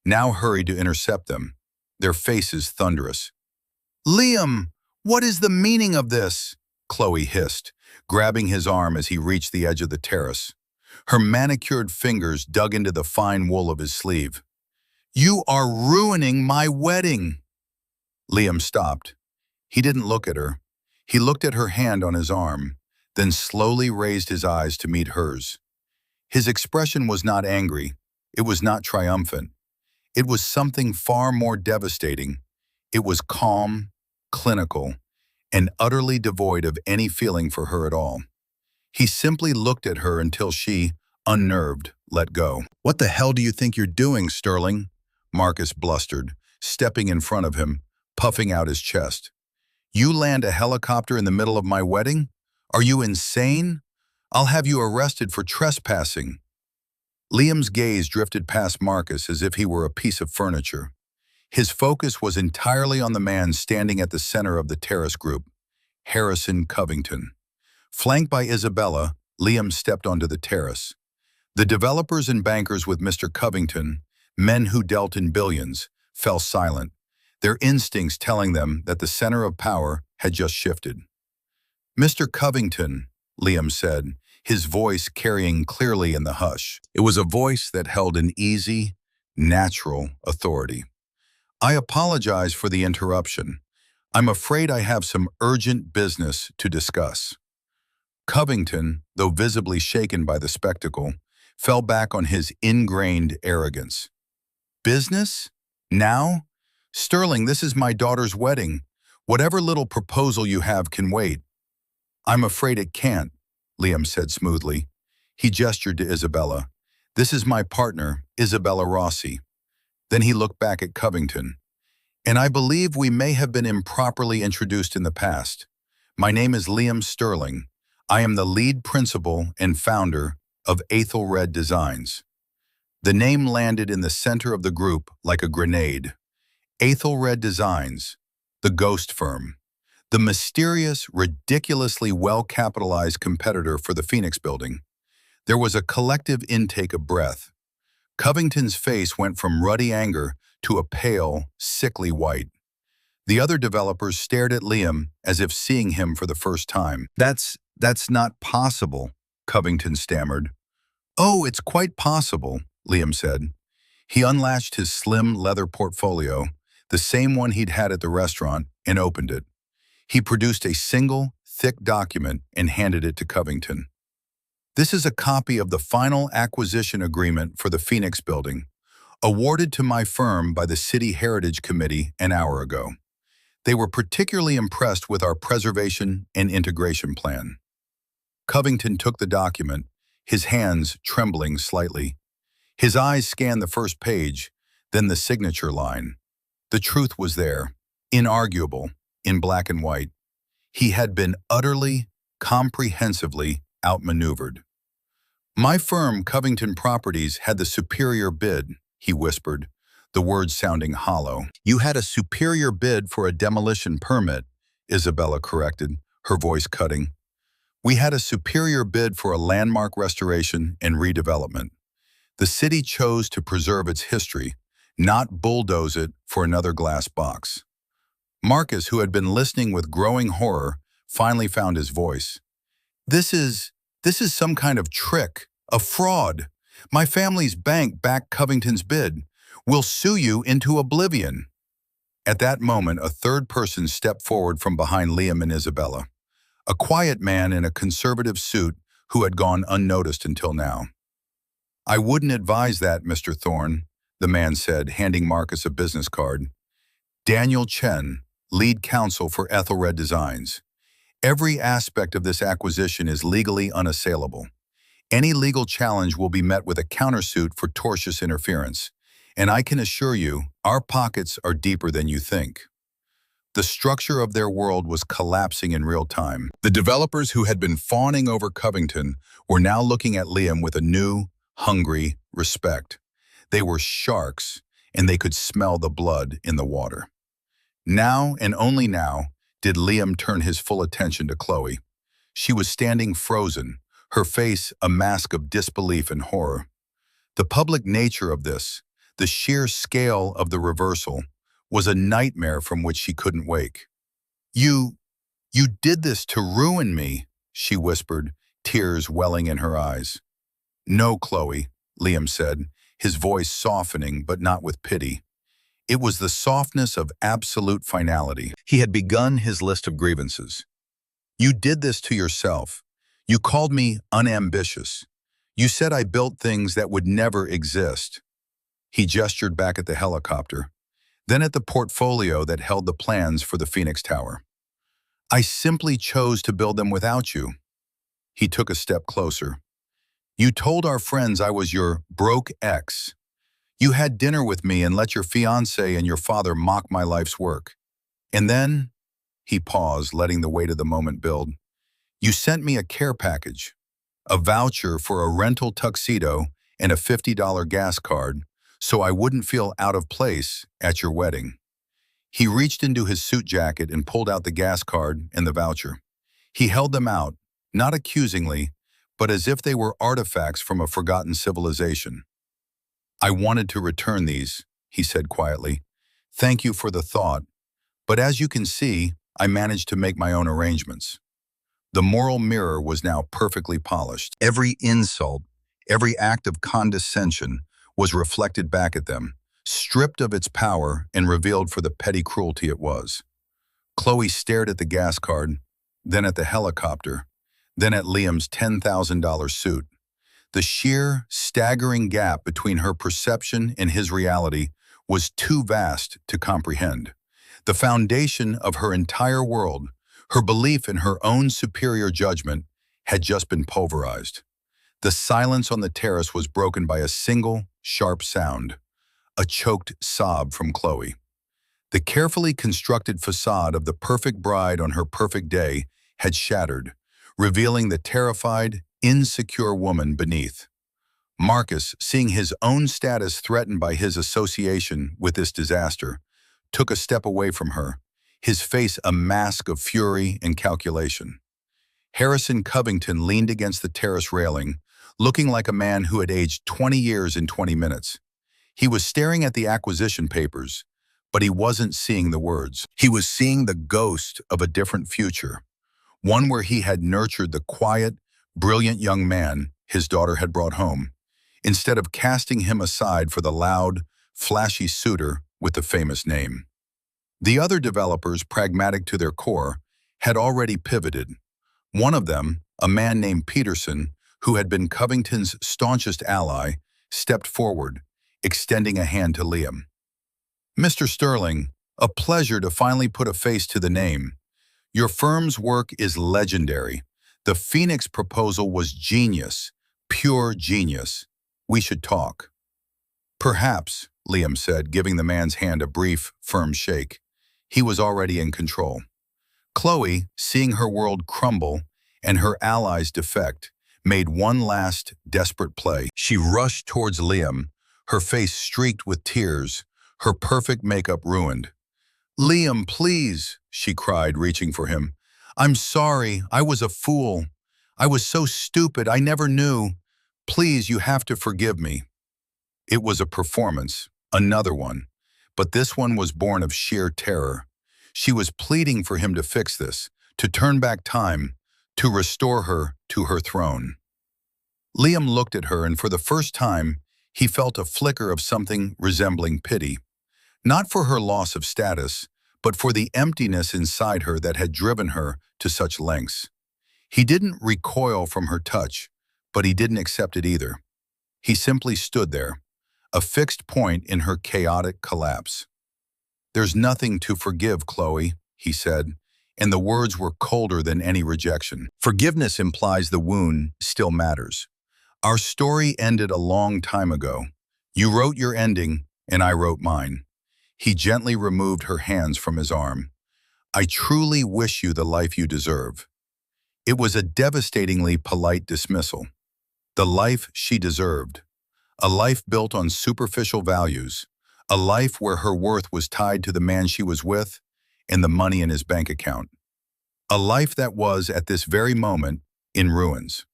now hurried to intercept them, their faces thunderous. "Liam, what is the meaning of this?" Chloe hissed, grabbing his arm as he reached the edge of the terrace. Her manicured fingers dug into the fine wool of his sleeve. "You are ruining my wedding!" Liam stopped. He didn't look at her. He looked at her hand on his arm, then slowly raised his eyes to meet hers. His expression was not angry. It was not triumphant. It was something far more devastating. It was calm, clinical, and utterly devoid of any feeling for her at all. He simply looked at her until she, unnerved, let go. "What the hell do you think you're doing, Sterling?" Marcus blustered, stepping in front of him, puffing out his chest. "You land a helicopter in the middle of my wedding? Are you insane? I'll have you arrested for trespassing." Liam's gaze drifted past Marcus as if he were a piece of furniture. His focus was entirely on the man standing at the center of the terrace group, Harrison Covington. Flanked by Isabella, Liam stepped onto the terrace. The developers and bankers with Mr. Covington, men who dealt in billions, fell silent, their instincts telling them that the center of power had just shifted. "Mr. Covington," Liam said, his voice carrying clearly in the hush. It was a voice that held an easy, natural authority. "I apologize for the interruption. I'm afraid I have some urgent business to discuss." Covington, though visibly shaken by the spectacle, fell back on his ingrained arrogance. "Business? Now? Sterling, this is my daughter's wedding. Whatever little proposal you have can wait." "I'm afraid it can't," Liam said smoothly. He gestured to Isabella. "This is my partner, Isabella Rossi." Then he looked back at Covington. "And I believe we may have been improperly introduced in the past. My name is Liam Sterling. I am the lead principal and founder of Ethelred Designs." The name landed in the center of the group like a grenade. Ethelred Designs, the ghost firm, the mysterious, ridiculously well-capitalized competitor for the Phoenix Building. There was a collective intake of breath. Covington's face went from ruddy anger to a pale, sickly white. The other developers stared at Liam as if seeing him for the first time. That's not possible," Covington stammered. "Oh, it's quite possible," Liam said. He unlatched his slim leather portfolio, the same one he'd had at the restaurant, and opened it. He produced a single, thick document and handed it to Covington. "This is a copy of the final acquisition agreement for the Phoenix Building, awarded to my firm by the City Heritage Committee an hour ago. They were particularly impressed with our preservation and integration plan." Covington took the document, his hands trembling slightly. His eyes scanned the first page, then the signature line. The truth was there, inarguable, in black and white. He had been utterly, comprehensively outmaneuvered. "My firm, Covington Properties, had the superior bid," he whispered, the words sounding hollow. "You had a superior bid for a demolition permit," Isabella corrected, her voice cutting. "We had a superior bid for a landmark restoration and redevelopment. The city chose to preserve its history, not bulldoze it for another glass box." Marcus, who had been listening with growing horror, finally found his voice. This is some kind of trick, a fraud. My family's bank backed Covington's bid. We'll sue you into oblivion." At that moment, a third person stepped forward from behind Liam and Isabella, a quiet man in a conservative suit who had gone unnoticed until now. "I wouldn't advise that, Mr. Thorne," the man said, handing Marcus a business card. "Daniel Chen, lead counsel for Ethelred Designs. Every aspect of this acquisition is legally unassailable. Any legal challenge will be met with a countersuit for tortious interference, and I can assure you, our pockets are deeper than you think." The structure of their world was collapsing in real time. The developers who had been fawning over Covington were now looking at Liam with a new, hungry respect. They were sharks, and they could smell the blood in the water. Now, and only now, did Liam turn his full attention to Chloe. She was standing frozen, her face a mask of disbelief and horror. The public nature of this, the sheer scale of the reversal, was a nightmare from which she couldn't wake. You did this to ruin me," she whispered, tears welling in her eyes. "No, Chloe," Liam said, his voice softening but not with pity. It was the softness of absolute finality. He had begun his list of grievances. "You did this to yourself. You called me unambitious. You said I built things that would never exist." He gestured back at the helicopter, then at the portfolio that held the plans for the Phoenix Tower. "I simply chose to build them without you." He took a step closer. "You told our friends I was your broke ex. You had dinner with me and let your fiancé and your father mock my life's work. And then," he paused, letting the weight of the moment build, "you sent me a care package, a voucher for a rental tuxedo and a $50 gas card, so I wouldn't feel out of place at your wedding." He reached into his suit jacket and pulled out the gas card and the voucher. He held them out, not accusingly, but as if they were artifacts from a forgotten civilization. "I wanted to return these," he said quietly. "Thank you for the thought, but as you can see, I managed to make my own arrangements." The moral mirror was now perfectly polished. Every insult, every act of condescension was reflected back at them, stripped of its power and revealed for the petty cruelty it was. Chloe stared at the gas card, then at the helicopter, then at Liam's $10,000 suit. The sheer, staggering gap between her perception and his reality was too vast to comprehend. The foundation of her entire world, her belief in her own superior judgment, had just been pulverized. The silence on the terrace was broken by a single, sharp sound, a choked sob from Chloe. The carefully constructed facade of the perfect bride on her perfect day had shattered, revealing the terrified, insecure woman beneath. Marcus, seeing his own status threatened by his association with this disaster, took a step away from her, his face a mask of fury and calculation. Harrison Covington leaned against the terrace railing, looking like a man who had aged 20 years in 20 minutes. He was staring at the acquisition papers, but he wasn't seeing the words. He was seeing the ghost of a different future, one where he had nurtured the quiet, brilliant young man his daughter had brought home, instead of casting him aside for the loud, flashy suitor with the famous name. The other developers, pragmatic to their core, had already pivoted. One of them, a man named Peterson, who had been Covington's staunchest ally, stepped forward, extending a hand to Liam. "Mr. Sterling, a pleasure to finally put a face to the name. Your firm's work is legendary. The Phoenix proposal was genius, pure genius. We should talk." "Perhaps," Liam said, giving the man's hand a brief, firm shake. He was already in control. Chloe, seeing her world crumble and her allies defect, made one last, desperate play. She rushed towards Liam, her face streaked with tears, her perfect makeup ruined. "Liam, please," she cried, reaching for him. "I'm sorry, I was a fool. I was so stupid, I never knew. Please, you have to forgive me." It was a performance, another one, but this one was born of sheer terror. She was pleading for him to fix this, to turn back time, to restore her to her throne. Liam looked at her, and for the first time, He felt a flicker of something resembling pity, not for her loss of status, but for the emptiness inside her that had driven her to such lengths. He didn't recoil from her touch, but he didn't accept it either. He simply stood there, a fixed point in her chaotic collapse. "There's nothing to forgive, Chloe," he said, and the words were colder than any rejection. Forgiveness implies the wound still matters. Our story ended a long time ago. You wrote your ending, and I wrote mine. He gently removed her hands from his arm. "I truly wish you the life you deserve." It was a devastatingly polite dismissal. The life she deserved. A life built on superficial values. A life where her worth was tied to the man she was with and the money in his bank account. A life that was, at this very moment, in ruins.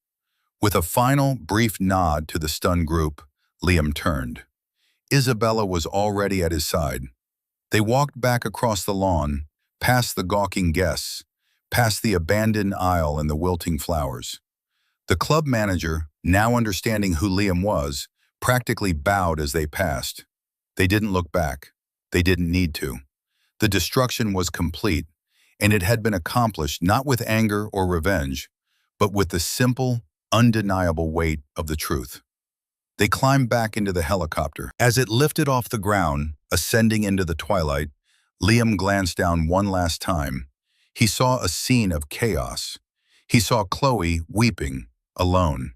With a final, brief nod to the stunned group, Liam turned. Isabella was already at his side. They walked back across the lawn, past the gawking guests, past the abandoned aisle and the wilting flowers. The club manager, now understanding who Liam was, practically bowed as they passed. They didn't look back. They didn't need to. The destruction was complete, and it had been accomplished not with anger or revenge, but with the simple, undeniable weight of the truth. They climbed back into the helicopter. As it lifted off the ground, ascending into the twilight, Liam glanced down one last time. He saw a scene of chaos. He saw Chloe weeping, alone.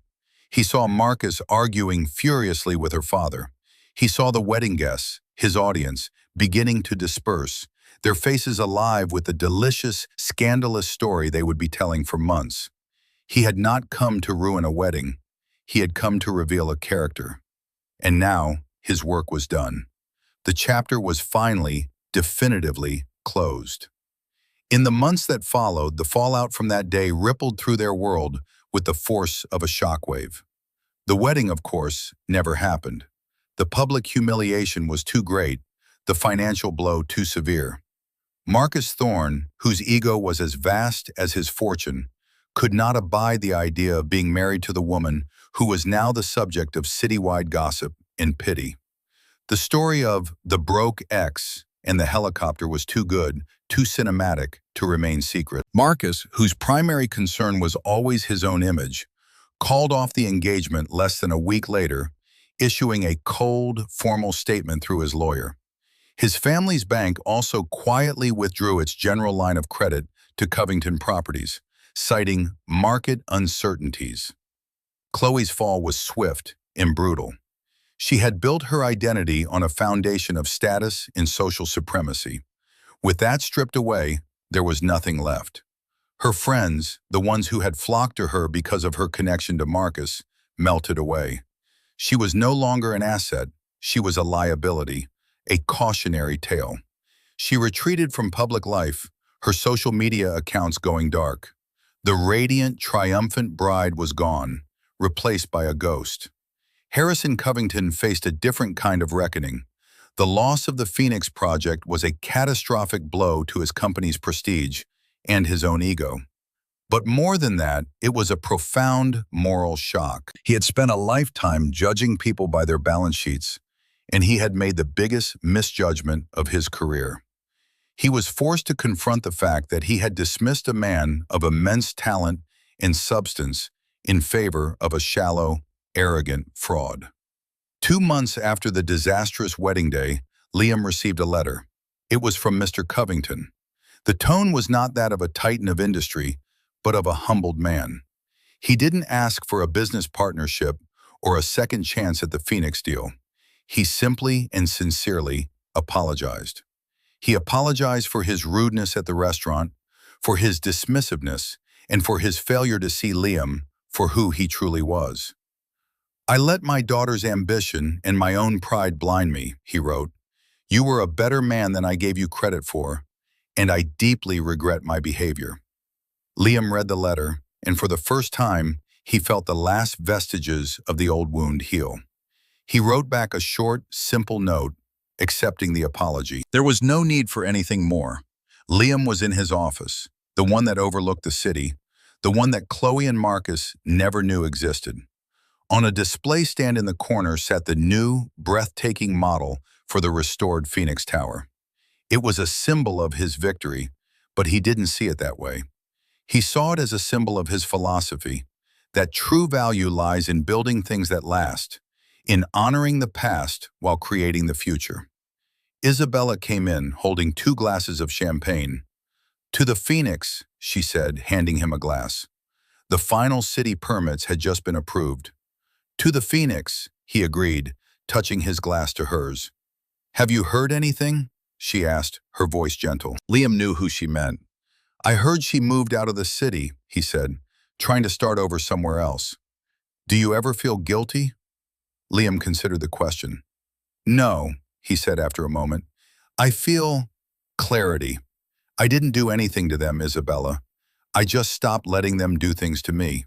He saw Marcus arguing furiously with her father. He saw the wedding guests, his audience, beginning to disperse, their faces alive with the delicious, scandalous story they would be telling for months. He had not come to ruin a wedding. He had come to reveal a character. And now, his work was done. The chapter was finally, definitively closed. In the months that followed, the fallout from that day rippled through their world with the force of a shockwave. The wedding, of course, never happened. The public humiliation was too great, the financial blow too severe. Marcus Thorne, whose ego was as vast as his fortune, could not abide the idea of being married to the woman who was now the subject of citywide gossip and pity. The story of the broke ex and the helicopter was too good, too cinematic to remain secret. Marcus, whose primary concern was always his own image, called off the engagement less than a week later, issuing a cold, formal statement through his lawyer. His family's bank also quietly withdrew its general line of credit to Covington Properties, citing market uncertainties. Chloe's fall was swift and brutal. She had built her identity on a foundation of status and social supremacy. With that stripped away, there was nothing left. Her friends, the ones who had flocked to her because of her connection to Marcus, melted away. She was no longer an asset, she was a liability, a cautionary tale. She retreated from public life, her social media accounts going dark. The radiant, triumphant bride was gone, replaced by a ghost. Harrison Covington faced a different kind of reckoning. The loss of the Phoenix Project was a catastrophic blow to his company's prestige and his own ego. But more than that, it was a profound moral shock. He had spent a lifetime judging people by their balance sheets, and he had made the biggest misjudgment of his career. He was forced to confront the fact that he had dismissed a man of immense talent and substance in favor of a shallow, arrogant fraud. 2 months after the disastrous wedding day, Liam received a letter. It was from Mr. Covington. The tone was not that of a titan of industry, but of a humbled man. He didn't ask for a business partnership or a second chance at the Phoenix deal. He simply and sincerely apologized. He apologized for his rudeness at the restaurant, for his dismissiveness, and for his failure to see Liam for who he truly was. "I let my daughter's ambition and my own pride blind me," he wrote. "You were a better man than I gave you credit for, and I deeply regret my behavior." Liam read the letter, and for the first time, he felt the last vestiges of the old wound heal. He wrote back a short, simple note, accepting the apology. There was no need for anything more. Liam was in his office, the one that overlooked the city, the one that Chloe and Marcus never knew existed. On a display stand in the corner sat the new, breathtaking model for the restored Phoenix Tower. It was a symbol of his victory, but he didn't see it that way. He saw it as a symbol of his philosophy, that true value lies in building things that last, in honoring the past while creating the future. Isabella came in, holding 2 glasses of champagne. "To the Phoenix," she said, handing him a glass. The final city permits had just been approved. "To the Phoenix," he agreed, touching his glass to hers. "Have you heard anything?" she asked, her voice gentle. Liam knew who she meant. "I heard she moved out of the city," he said, "trying to start over somewhere else. Do you ever feel guilty?" Liam considered the question. "No," he said after a moment. "I feel clarity. I didn't do anything to them, Isabella. I just stopped letting them do things to me.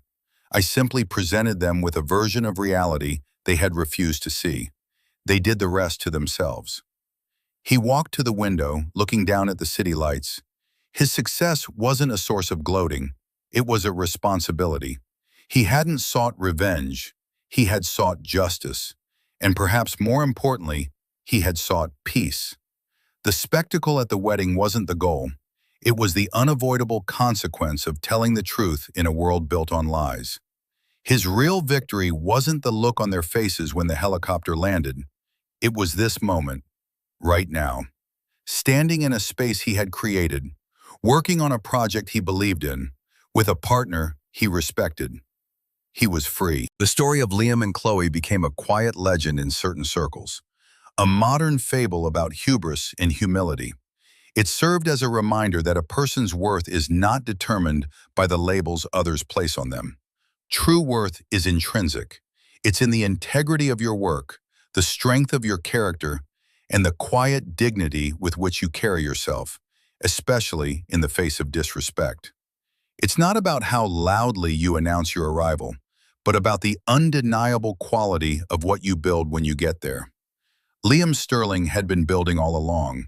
I simply presented them with a version of reality they had refused to see. They did the rest to themselves." He walked to the window, looking down at the city lights. His success wasn't a source of gloating. It was a responsibility. He hadn't sought revenge. He had sought justice. And perhaps more importantly, he had sought peace. The spectacle at the wedding wasn't the goal. It was the unavoidable consequence of telling the truth in a world built on lies. His real victory wasn't the look on their faces when the helicopter landed. It was this moment, right now, standing in a space he had created, working on a project he believed in, with a partner he respected. He was free. The story of Liam and Chloe became a quiet legend in certain circles, a modern fable about hubris and humility. It served as a reminder that a person's worth is not determined by the labels others place on them. True worth is intrinsic. It's in the integrity of your work, the strength of your character, and the quiet dignity with which you carry yourself, especially in the face of disrespect. It's not about how loudly you announce your arrival, but about the undeniable quality of what you build when you get there. Liam Sterling had been building all along.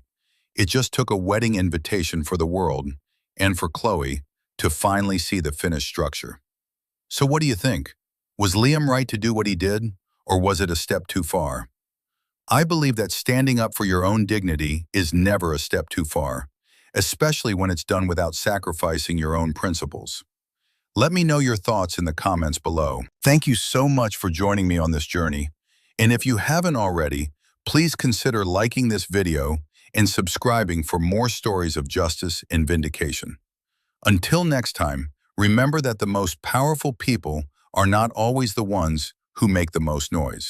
It just took a wedding invitation for the world, and for Chloe, to finally see the finished structure. So what do you think? Was Liam right to do what he did, or was it a step too far? I believe that standing up for your own dignity is never a step too far, especially when it's done without sacrificing your own principles. Let me know your thoughts in the comments below. Thank you so much for joining me on this journey. And if you haven't already, please consider liking this video and subscribing for more stories of justice and vindication. Until next time, remember that the most powerful people are not always the ones who make the most noise.